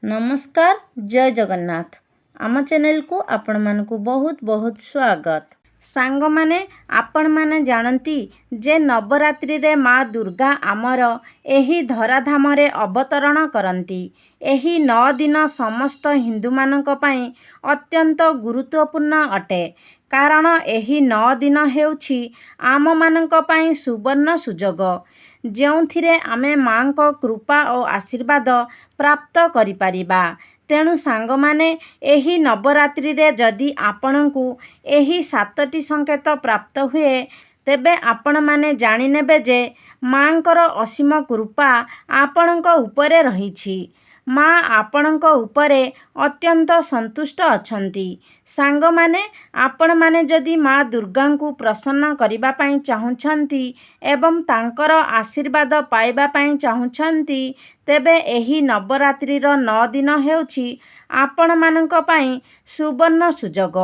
नमस्कार जय जगन्नाथ आम चैनल को आपण मानकु बहुत बहुत स्वागत। सांग माने आपण माने जानती जे नवरात्रि रे माँ दुर्गा आमर एही धराधाम रे अवतरण करती। एही 9 दिन समस्त हिंदू मानक पई अत्यंत गुरुत्वपूर्ण अटे कारण एही 9 दिन हेउछि आम मानक पई सुवर्ण सुजोग जेउथिरे आमे माँ को कृपा और आशीर्वाद प्राप्त करि परिबा। तेणु सांग माने एही नवरात्रि रे जदि आपणकु एही 7टी संकेत प्राप्त हुए तेबे आपण माने जानि नेबे जे माँकर असीम कृपा आपणक उपरे रहिछि। माँ आपणक उपरे अत्यंत संतुष्ट अछंती। सांग माने आपण माने जदि माँ दुर्गा को प्रसन्न करिबा पई चाहुछंती एवं तांकर आशीर्वाद पाइबा पई चाहुछंती तेबे एही नवरात्रि रो 9 दिन हेउछि आपण मानक पई सुवर्ण सुजोग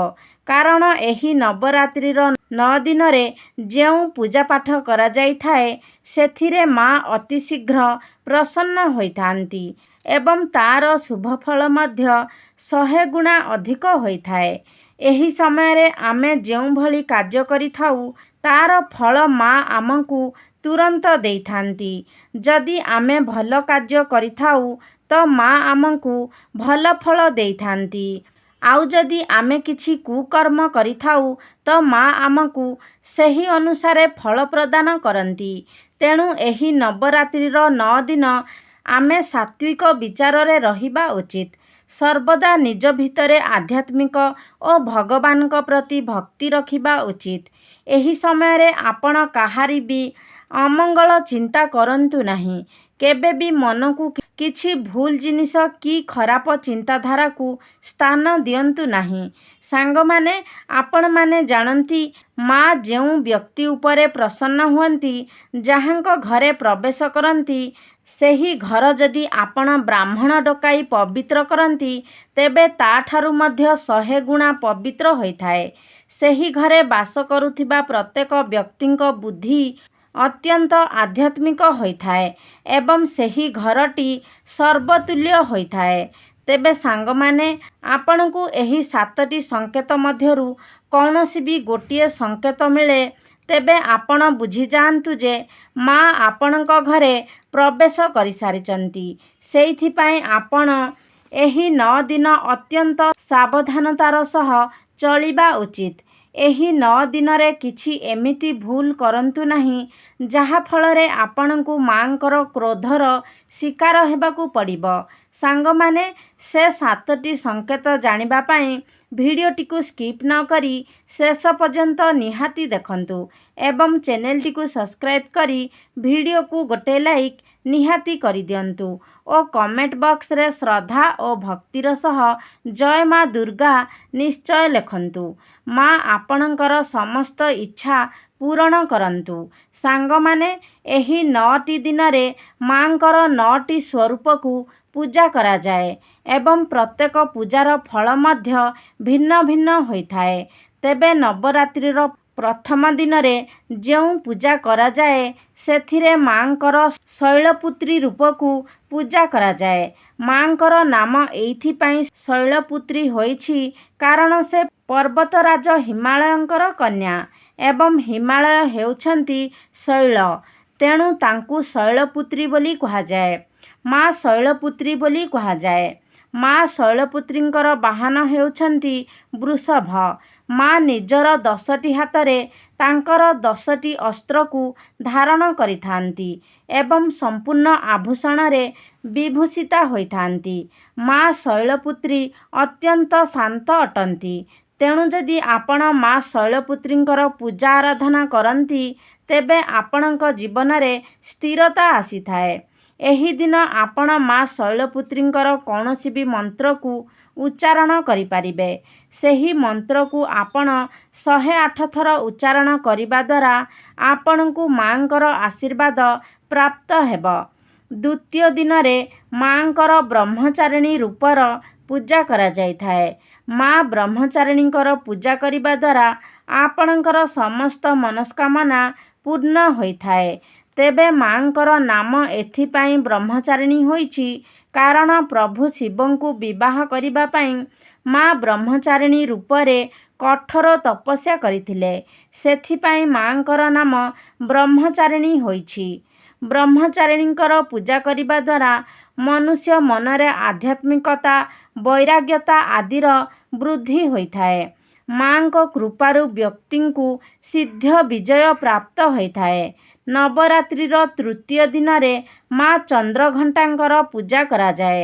कारण एही नवरात्रि रो 9 दिन रे जेउ पूजा पाठ करा जाई थाए सेथिरे माँ अति शीघ्र प्रसन्न होइथांती एवं तार शुभ फल मध्य 100 गुणा अधिक होइथाए। एही समय रे आमे जेउ भली कार्य करिथाउ तार फल माँ आमकु तुरंत देइथांती। जदि आमे भल कार्य करिथाउ तो माँ आमकु भल फल देइथांती आउ जदि आमे किछि कुकर्म करिथाउ तो माँ आमकु सही अनुसारे फल प्रदान करंती। तेणु एही नवरात्रि रो 9 दिन आमे सात्विक विचार रे रहिबा उचित। सर्वदा निज भितरे आध्यात्मिक और भगवान को प्रति भक्ति रखिबा उचित। एही समय रे आपण काहारी भी अमंगल चिंता करंतु नाही। केबे भी मन को किछि भूल जिनिस कि खराब चिंताधारा को स्थान दियंतु नाही। सांग माने आपण माने जानती माँ जेउ व्यक्ति उपरे प्रसन्न हुअंती जहांक घरे प्रवेश करंती सेही घर जदि आपण ब्राह्मण डकाई पवित्र करंती तेबे ताठारु मध्य 100 गुणा पवित्र होइथाए। सेही घरे वास करुथिबा प्रत्येक व्यक्तिंक बुद्धि अत्यंत आध्यात्मिक होइथाए एवं सेही घरटी सर्वतुल्य होइथाए। तेबे सांग माने आपणकु एही 7टी संकेत मध्यरु कौनसी भी गोटिए संकेत मिले तेबे आपण बुझी जांतु जे माँ आपणक घरे प्रवेश करि सारिचंती। सेइथि पई आपण एही 9 दिन अत्यंत सावधानतार सह चलिबा उचित। एही 9 दिन रे किछि एमिति भूल करंतु नाही जहा फलरे आपणकु माँकर क्रोधर शिकार हेबाकु पड़िबो। सांग माने से 7टी संकेत जानिबा पई भिडियोटी को स्किप न करी शेष पर्यंत निहाती देखंतु एवं चैनल टी को सब्सक्राइब करी वीडियो को गोटे लाइक निहाती करी दियंतु और कमेंट बॉक्स रे श्रद्धा और भक्तिर सह जय माँ दुर्गा निश्चय लिखंतु। माँ आपणकर समस्त इच्छा पूरण करंतु। सांग माने एही 9टी दिन रे माँकर 9टी स्वरूप को पूजा करा जाए एवं प्रत्येक पूजार फल मध्य भिन्न भिन्न होइथाए। तेबे नवरात्रि रो प्रथम दिन रे जेउ पूजा करा जाए सेथिरे माँकर शैलपुत्री रूप को पूजा करा जाए। माँकर नाम एइथि पई शैलपुत्री होइछि कारण से पर्वतराज हिमालयंकर कन्या एवं हिमालय हेउछंती शैल तेणु तांकु शैलपुत्री बोली कहा जाए। माँ शैलपुत्री बोली कहा जाए। माँ शैलपुत्रींकर वाहन हेउछंती वृषभ। माँ निजर 10टी हातरे तांकर 10टी अस्त्र को धारण करिथांती एवं संपूर्ण आभूषण रे विभूषिता होइथांती। माँ शैलपुत्री अत्यंत शांत अटंती। तेणु जदि आपण माँ शैलपुत्रींकर पूजा आराधना करंती तेबे आपणक जीवन रे स्थिरता आसीथाए। एही दिन आपण माँ शैलपुत्रींकर कौनसी भी मंत्र को उच्चारण करि पारिबे। सेही मंत्र को आपण 108 थर उच्चारण करिबा द्वारा आपणकु माँकर आशीर्वाद प्राप्त हेबो। द्वितीय दिन रे माँकर ब्रह्मचारिणी रूपर पूजा करा जाइथाए। माँ ब्रह्मचारिणींकर पूजा करिबा द्वारा आपणकर समस्त मनस्कामना पूर्ण होइथाए। तेबे माँकर नाम एथिपाई ब्रह्मचारिणी होइछि କାରଣ ପ୍ରଭୁ ଶିବଙ୍କୁ ବିବାହ କରିବା ପାଇଁ ମା ବ୍ରହ୍ମଚାରିଣୀ ରୂପରେ କଠୋର ତପସ୍ୟା କରିଥିଲେ। ସେଥିପାଇଁ ମାଙ୍କର ନାମ ବ୍ରହ୍ମଚାରିଣୀ ହୋଇଛି। ବ୍ରହ୍ମଚାରିଣୀଙ୍କର ପୂଜା କରିବା ଦ୍ୱାରା ମନୁଷ୍ୟ ମନରେ ଆଧ୍ୟାତ୍ମିକତା, ବୈରାଗ୍ୟତା ଆଦିର ବୃଦ୍ଧି ହୋଇଥାଏ। ମାଙ୍କ କୃପାରୁ ବ୍ୟକ୍ତିଙ୍କୁ ସିଦ୍ଧ ବିଜୟ ପ୍ରାପ୍ତ ହୋଇଥାଏ। ନବରାତ୍ରିର ତୃତୀୟ ଦିନରେ ମା ଚନ୍ଦ୍ରଘଣ୍ଟାଙ୍କର ପୂଜା କରାଯାଏ।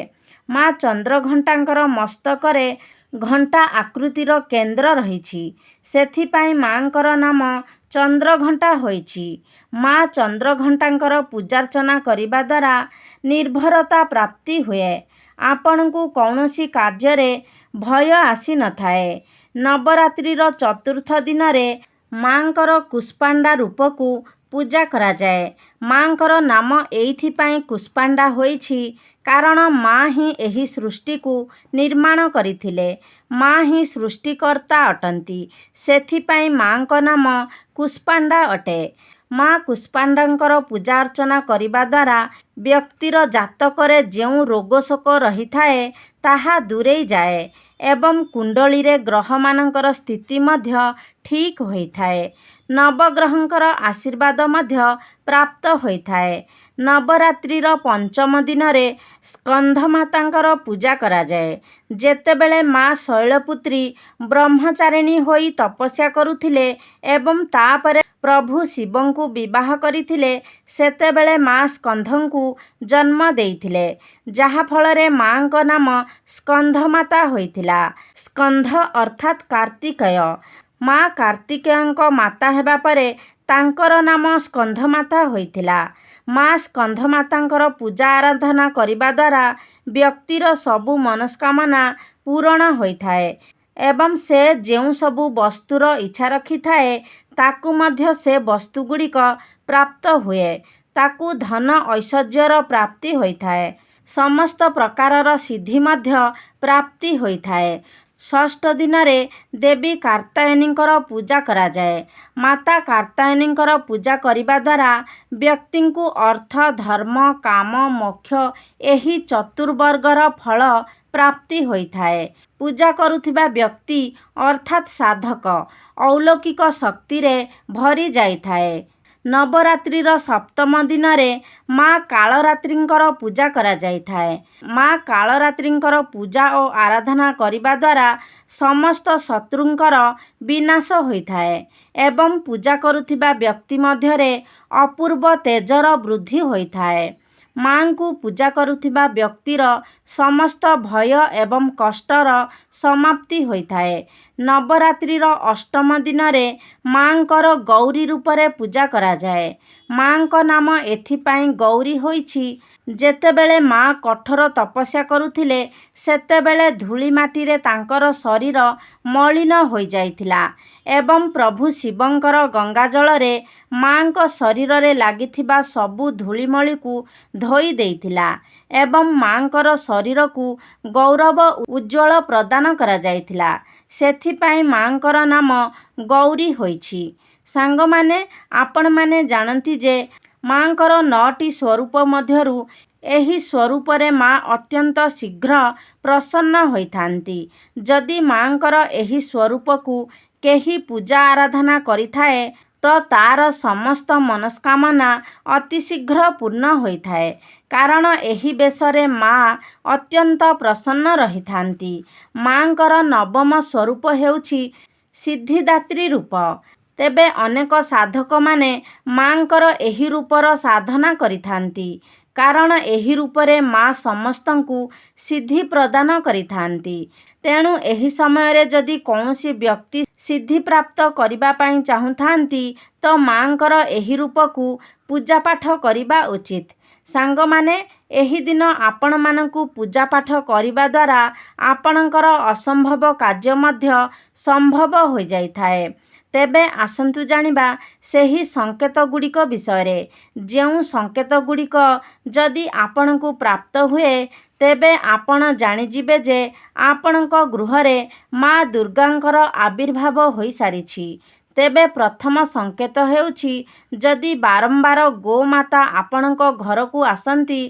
ମା ଚନ୍ଦ୍ରଘଣ୍ଟାଙ୍କର ମସ୍ତକରେ ଘଣ୍ଟା ଆକୃତିର କେନ୍ଦ୍ର ରହିଛି। ସେଥିପାଇଁ ମାଙ୍କର ନାମ ଚନ୍ଦ୍ରଘଣ୍ଟା ହୋଇଛି। ମା ଚନ୍ଦ୍ରଘଣ୍ଟାଙ୍କର ପୂଜାର୍ଚ୍ଚନା କରିବା ଦ୍ୱାରା ନିର୍ଭରତା ପ୍ରାପ୍ତି ହୁଏ। ଆପଣଙ୍କୁ କୌଣସି କାର୍ଯ୍ୟରେ ଭୟ ଆସିନଥାଏ। ନବରାତ୍ରିର ଚତୁର୍ଥ ଦିନରେ ମାଙ୍କର କୁଷ୍ପାଣ୍ଡା ରୂପକୁ ପୂଜା କରାଯାଏ। ମାଙ୍କର ନାମ ଏଇଥିପାଇଁ କୁଷ୍ପାଣ୍ଡା ହୋଇଛି କାରଣ ମା ହିଁ ଏହି ସୃଷ୍ଟିକୁ ନିର୍ମାଣ କରିଥିଲେ। ମା ହିଁ ସୃଷ୍ଟିକର୍ତ୍ତା ଅଟନ୍ତି। ସେଥିପାଇଁ ମାଙ୍କ ନାମ କୁଷ୍ପାଣ୍ଡା ଅଟେ। ମା କୁଷ୍ପାଣ୍ଡାଙ୍କର ପୂଜା ଅର୍ଚ୍ଚନା କରିବା ଦ୍ୱାରା ବ୍ୟକ୍ତିର ଜାତକରେ ଯେଉଁ ରୋଗଶୋକ ରହିଥାଏ ତାହା ଦୂରେଇ ଯାଏ ଏବଂ କୁଣ୍ଡଳୀରେ ଗ୍ରହମାନଙ୍କର ସ୍ଥିତି ମଧ୍ୟ ଠିକ୍ ହୋଇଥାଏ। ନବଗ୍ରହଙ୍କର ଆଶୀର୍ବାଦ ମଧ୍ୟ ପ୍ରାପ୍ତ ହୋଇଥାଏ। ନବରାତ୍ରିର ପଞ୍ଚମ ଦିନରେ ସ୍କନ୍ଧମାତାଙ୍କର ପୂଜା କରାଯାଏ। ଯେତେବେଳେ ମା ଶୈଳପୁତ୍ରୀ ବ୍ରହ୍ମଚାରିଣୀ ହୋଇ ତପସ୍ୟା କରୁଥିଲେ ଏବଂ ତାପରେ ପ୍ରଭୁ ଶିବଙ୍କୁ ବିବାହ କରିଥିଲେ, ସେତେବେଳେ ମା ସ୍କନ୍ଧଙ୍କୁ ଜନ୍ମ ଦେଇଥିଲେ, ଯାହାଫଳରେ ମାଙ୍କ ନାମ ସ୍କନ୍ଧମାତା ହୋଇଥିଲା। ସ୍କନ୍ଧ ଅର୍ଥାତ୍ କାର୍ତ୍ତିକେୟ। ମା କାର୍ତ୍ତିକେୟଙ୍କ ମାତା ହେବା ପରେ ତାଙ୍କର ନାମ ସ୍କନ୍ଧମାତା ହୋଇଥିଲା। ମା ସ୍କନ୍ଧମାତାଙ୍କର ପୂଜା ଆରାଧନା କରିବା ଦ୍ୱାରା ବ୍ୟକ୍ତିର ସବୁ ମନସ୍କାମନା ପୂରଣ ହୋଇଥାଏ ଏବଂ ସେ ଯେଉଁ ସବୁ ବସ୍ତୁର ଇଚ୍ଛା ରଖିଥାଏ ତାକୁ ମଧ୍ୟ ସେ ବସ୍ତୁଗୁଡ଼ିକ ପ୍ରାପ୍ତ ହୁଏ। ତାକୁ ଧନ ଐଶ୍ୱର୍ଯ୍ୟର ପ୍ରାପ୍ତି ହୋଇଥାଏ। ସମସ୍ତ ପ୍ରକାରର ସିଦ୍ଧି ମଧ୍ୟ ପ୍ରାପ୍ତି ହୋଇଥାଏ। ଷଷ୍ଠ ଦିନରେ ଦେବୀ କାର୍ତ୍ତାୟନୀଙ୍କର ପୂଜା କରାଯାଏ। ମାତା କାର୍ତ୍ତାୟନୀଙ୍କର ପୂଜା କରିବା ଦ୍ୱାରା ବ୍ୟକ୍ତିଙ୍କୁ ଅର୍ଥ, ଧର୍ମ, କାମ, ମୋକ୍ଷ ଏହି ଚତୁର୍ବର୍ଗର ଫଳ ପ୍ରାପ୍ତି ହୋଇଥାଏ। ପୂଜା କରୁଥିବା ବ୍ୟକ୍ତି ଅର୍ଥାତ୍ ସାଧକ ଅଲୌକିକ ଶକ୍ତିରେ ଭରି ଯାଇଥାଏ। ନବରାତ୍ରିର ସପ୍ତମ ଦିନରେ ମା କାଳରାତ୍ରିଙ୍କର ପୂଜା କରାଯାଇଥାଏ। ମା କାଳରାତ୍ରିଙ୍କର ପୂଜା ଓ ଆରାଧନା କରିବା ଦ୍ୱାରା ସମସ୍ତ ଶତ୍ରୁଙ୍କର ବିନାଶ ହୋଇଥାଏ ଏବଂ ପୂଜା କରୁଥିବା ବ୍ୟକ୍ତି ମଧ୍ୟରେ ଅପୂର୍ବ ତେଜର ବୃଦ୍ଧି ହୋଇଥାଏ। ମାଙ୍କୁ ପୂଜା କରୁଥିବା ବ୍ୟକ୍ତିର ସମସ୍ତ ଭୟ ଏବଂ କଷ୍ଟର ସମାପ୍ତି ହୋଇଥାଏ। ନବରାତ୍ରିର ଅଷ୍ଟମ ଦିନରେ ମାଙ୍କର ଗୌରୀ ରୂପରେ ପୂଜା କରାଯାଏ। ମାଙ୍କ ନାମ ଏଥିପାଇଁ ଗୌରୀ ହୋଇଛି, ଯେତେବେଳେ ମା କଠୋର ତପସ୍ୟା କରୁଥିଲେ ସେତେବେଳେ ଧୂଳି ମାଟିରେ ତାଙ୍କର ଶରୀର ମଳିନ ହୋଇଯାଇଥିଲା ଏବଂ ପ୍ରଭୁ ଶିବଙ୍କର ଗଙ୍ଗାଜଳରେ ମାଙ୍କ ଶରୀରରେ ଲାଗିଥିବା ସବୁ ଧୂଳିମଳିକୁ ଧୋଇ ଦେଇଥିଲା ଏବଂ ମାଙ୍କର ଶରୀରକୁ ଗୌରବ ଉଜ୍ଜ୍ୱଳ ପ୍ରଦାନ କରାଯାଇଥିଲା। ସେଥିପାଇଁ ମାଙ୍କର ନାମ ଗୌରୀ ହୋଇଛି। ସାଙ୍ଗମାନେ, ଆପଣମାନେ ଜାଣନ୍ତି ଯେ ମାଙ୍କର 9ଟି ସ୍ୱରୂପ ମଧ୍ୟରୁ ଏହି ସ୍ୱରୂପରେ ମା ଅତ୍ୟନ୍ତ ଶୀଘ୍ର ପ୍ରସନ୍ନ ହୋଇଥାନ୍ତି। ଯଦି ମାଙ୍କର ଏହି ସ୍ୱରୂପକୁ କେହି ପୂଜା ଆରାଧନା କରିଥାଏ ତ ତାର ସମସ୍ତ ମନସ୍କାମନା ଅତିଶୀଘ୍ର ପୂର୍ଣ୍ଣ ହୋଇଥାଏ, କାରଣ ଏହି ବେଶରେ ମା ଅତ୍ୟନ୍ତ ପ୍ରସନ୍ନ ରହିଥାନ୍ତି। ମାଙ୍କର ନବମ ସ୍ୱରୂପ ହେଉଛି ସିଦ୍ଧିଦାତ୍ରୀ ରୂପ। ତେବେ ଅନେକ ସାଧକମାନେ ମାଙ୍କର ଏହି ରୂପର ସାଧନା କରିଥାନ୍ତି, କାରଣ ଏହି ରୂପରେ ମା ସମସ୍ତଙ୍କୁ ସିଦ୍ଧି ପ୍ରଦାନ କରିଥାନ୍ତି। ତେଣୁ ଏହି ସମୟରେ ଯଦି କୌଣସି ବ୍ୟକ୍ତି ସିଦ୍ଧିପ୍ରାପ୍ତ କରିବା ପାଇଁ ଚାହୁଁଥାନ୍ତି ତ ମାଙ୍କର ଏହି ରୂପକୁ ପୂଜାପାଠ କରିବା ଉଚିତ। ସାଙ୍ଗମାନେ, ଏହି ଦିନ ଆପଣମାନଙ୍କୁ ପୂଜାପାଠ କରିବା ଦ୍ୱାରା ଆପଣଙ୍କର ଅସମ୍ଭବ କାର୍ଯ୍ୟ ମଧ୍ୟ ସମ୍ଭବ ହୋଇଯାଇଥାଏ। ତେବେ ଆସନ୍ତୁ ଜାଣିବା ସେହି ସଂକେତଗୁଡ଼ିକ ବିଷୟରେ। ଯେଉଁ ସଂକେତଗୁଡ଼ିକ ଯଦି ଆପଣଙ୍କୁ ପ୍ରାପ୍ତ ହୁଏ, ତେବେ ଆପଣ ଜାଣିଯିବେ ଯେ ଆପଣଙ୍କ ଗୃହରେ ମା ଦୁର୍ଗାଙ୍କର ଆବିର୍ଭାବ ହୋଇସାରିଛି। ତେବେ ପ୍ରଥମ ସଂକେତ ହେଉଛି, ଯଦି ବାରମ୍ବାର ଗୋମାତା ଆପଣଙ୍କ ଘରକୁ ଆସନ୍ତି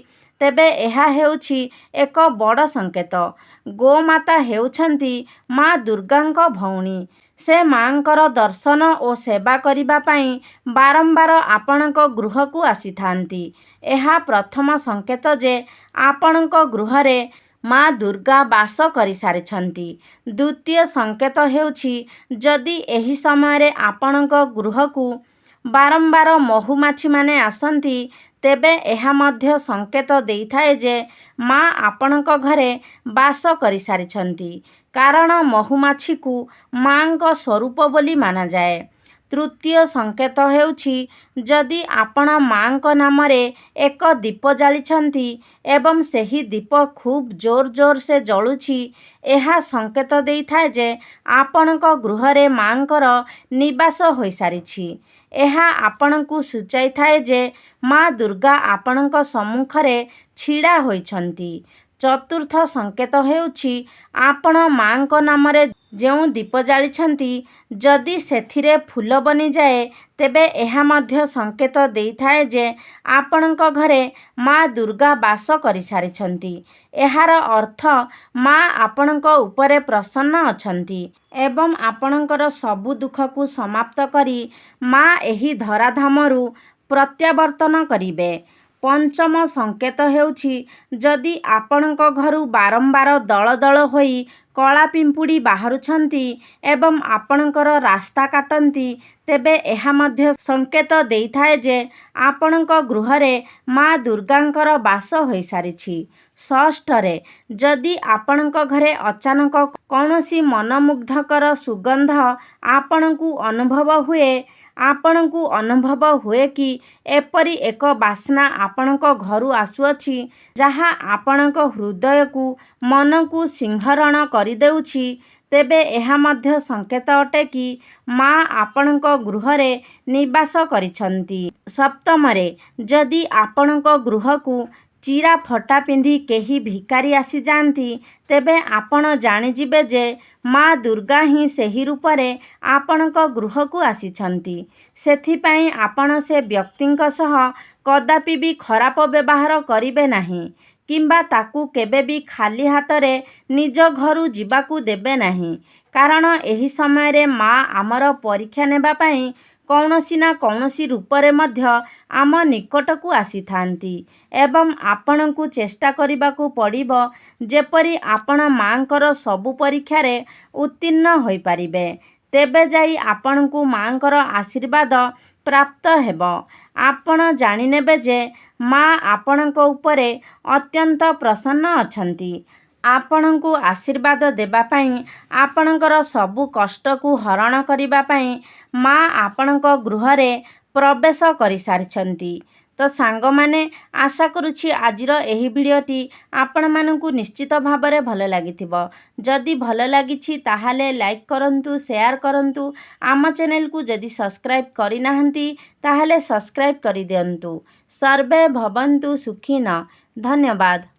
ତେବେ ଏହା ହେଉଛି ଏକ ବଡ଼ ସଂକେତ। ଗୋମାତା ହେଉଛନ୍ତି ମା ଦୁର୍ଗାଙ୍କ ଭଉଣୀ। ସେ ମାଙ୍କର ଦର୍ଶନ ଓ ସେବା କରିବା ପାଇଁ ବାରମ୍ବାର ଆପଣଙ୍କ ଗୃହକୁ ଆସିଥାନ୍ତି। ଏହା ପ୍ରଥମ ସଂକେତ ଯେ ଆପଣଙ୍କ ଗୃହରେ ମା ଦୁର୍ଗା ବାସ କରିସାରିଛନ୍ତି। ଦ୍ୱିତୀୟ ସଂକେତ ହେଉଛି ଯଦି ଏହି ସମୟରେ ଆପଣଙ୍କ ଗୃହକୁ ବାରମ୍ବାର ମହୁମାଛିମାନେ ଆସନ୍ତି, ତେବେ ଏହା ମଧ୍ୟ ସଂକେତ ଦେଇଥାଏ ଯେ ମା ଆପଣଙ୍କ ଘରେ ବାସ କରିସାରିଛନ୍ତି, କାରଣ ମହୁମାଛିକୁ ମାଙ୍କ ସ୍ୱରୂପ ବୋଲି ମାନାଯାଏ। ତୃତୀୟ ସଂକେତ ହେଉଛି ଯଦି ଆପଣ ମାଙ୍କ ନାମରେ ଏକ ଦୀପ ଜାଳିଛନ୍ତି ଏବଂ ସେହି ଦୀପ ଖୁବ୍ ଜୋରସେ ଜଳୁଛି, ଏହା ସଂକେତ ଦେଇଥାଏ ଯେ ଆପଣଙ୍କ ଗୃହରେ ମାଙ୍କର ନିବାସ ହୋଇସାରିଛି। ଏହା ଆପଣଙ୍କୁ ସୂଚାଇଥାଏ ଯେ ମା ଦୁର୍ଗା ଆପଣଙ୍କ ସମ୍ମୁଖରେ ଛିଡ଼ା ହୋଇଛନ୍ତି। ଚତୁର୍ଥ ସଂକେତ ହେଉଛି ଆପଣ ମାଙ୍କ ନାମରେ ଯେଉଁ ଦୀପ ଜାଳିଛନ୍ତି, ଯଦି ସେଥିରେ ଫୁଲ ବନିଯାଏ, ତେବେ ଏହା ମଧ୍ୟ ସଂକେତ ଦେଇଥାଏ ଯେ ଆପଣଙ୍କ ଘରେ ମା ଦୁର୍ଗା ବାସ କରିସାରିଛନ୍ତି। ଏହାର ଅର୍ଥ ମା ଆପଣଙ୍କ ଉପରେ ପ୍ରସନ୍ନ ଅଛନ୍ତି ଏବଂ ଆପଣଙ୍କର ସବୁ ଦୁଃଖକୁ ସମାପ୍ତ କରି ମା ଏହି ଧରାଧାମରୁ ପ୍ରତ୍ୟାବର୍ତ୍ତନ କରିବେ। ପଞ୍ଚମ ସଂକେତ ହେଉଛି ଯଦି ଆପଣଙ୍କ ଘରୁ ବାରମ୍ବାର ଦଳ ଦଳ ହୋଇ କଳା ପିମ୍ପୁଡ଼ି ବାହାରୁଛନ୍ତି ଏବଂ ଆପଣଙ୍କର ରାସ୍ତା କାଟନ୍ତି, ତେବେ ଏହା ମଧ୍ୟ ସଂକେତ ଦେଇଥାଏ ଯେ ଆପଣଙ୍କ ଗୃହରେ ମା ଦୁର୍ଗାଙ୍କର ବାସ ହୋଇସାରିଛି। ଷଷ୍ଠରେ, ଯଦି ଆପଣଙ୍କ ଘରେ ଅଚାନକ କୌଣସି ମନମୁଗ୍ଧକର ସୁଗନ୍ଧ ଆପଣଙ୍କୁ ଅନୁଭବ ହୁଏ କି ଏପରି ଏକ ବାସ୍ନା ଆପଣଙ୍କ ଘରୁ ଆସୁଅଛି, ଯାହା ଆପଣଙ୍କ ହୃଦୟକୁ ମନକୁ ସିଂହରଣ କରିଦେଉଛି, ତେବେ ଏହା ମଧ୍ୟ ସଂକେତ ଅଟେ କି ମା ଆପଣଙ୍କ ଗୃହରେ ନିବାସ କରିଛନ୍ତି। ସପ୍ତମରେ, ଯଦି ଆପଣଙ୍କ ଗୃହକୁ ଚିରା ଫଟା ପିନ୍ଧି କେହି ଭିକାରୀ ଆସିଯାଆନ୍ତି, ତେବେ ଆପଣ ଜାଣିଯିବେ ଯେ ମା ଦୁର୍ଗା ହିଁ ସେହି ରୂପରେ ଆପଣଙ୍କ ଗୃହକୁ ଆସିଛନ୍ତି। ସେଥିପାଇଁ ଆପଣ ସେ ବ୍ୟକ୍ତିଙ୍କ ସହ କଦାପି ବି ଖରାପ ବ୍ୟବହାର କରିବେ ନାହିଁ କିମ୍ବା ତାକୁ କେବେ ବି ଖାଲି ହାତରେ ନିଜ ଘରୁ ଯିବାକୁ ଦେବେ ନାହିଁ, କାରଣ ଏହି ସମୟରେ ମା ଆମର ପରୀକ୍ଷା ନେବା ପାଇଁ କୌଣସି ନା କୌଣସି ରୂପରେ ମଧ୍ୟ ଆମ ନିକଟକୁ ଆସିଥାନ୍ତି ଏବଂ ଆପଣଙ୍କୁ ଚେଷ୍ଟା କରିବାକୁ ପଡ଼ିବ ଯେପରି ଆପଣ ମାଙ୍କର ସବୁ ପରୀକ୍ଷାରେ ଉତ୍ତୀର୍ଣ୍ଣ ହୋଇପାରିବେ। ତେବେ ଯାଇ ଆପଣଙ୍କୁ ମାଙ୍କର ଆଶୀର୍ବାଦ ପ୍ରାପ୍ତ ହେବ। ଆପଣ ଜାଣିନେବେ ଯେ ମା ଆପଣଙ୍କ ଉପରେ ଅତ୍ୟନ୍ତ ପ୍ରସନ୍ନ ଅଛନ୍ତି। ଆପଣଙ୍କୁ ଆଶୀର୍ବାଦ ଦେବା ପାଇଁ, ଆପଣଙ୍କର ସବୁ କଷ୍ଟକୁ ହରଣ କରିବା ପାଇଁ ମା ଆପଣଙ୍କ ଗୃହରେ ପ୍ରବେଶ କରିସାରିଛନ୍ତି। ତ ସାଙ୍ଗମାନେ, ଆଶା କରୁଛି ଆଜିର ଏହି ଭିଡ଼ିଓଟି ଆପଣମାନଙ୍କୁ ନିଶ୍ଚିତ ଭାବରେ ଭଲ ଲାଗିଥିବ। ଯଦି ଭଲ ଲାଗିଛି ତାହେଲେ ଲାଇକ୍ କରନ୍ତୁ, ସେୟାର କରନ୍ତୁ। ଆମ ଚ୍ୟାନେଲକୁ ଯଦି ସବସ୍କ୍ରାଇବ୍ କରିନାହାନ୍ତି ତାହେଲେ ସବସ୍କ୍ରାଇବ୍ କରିଦିଅନ୍ତୁ। ସର୍ବେ ଭବନ୍ତୁ ସୁଖିନଃ। ଧନ୍ୟବାଦ।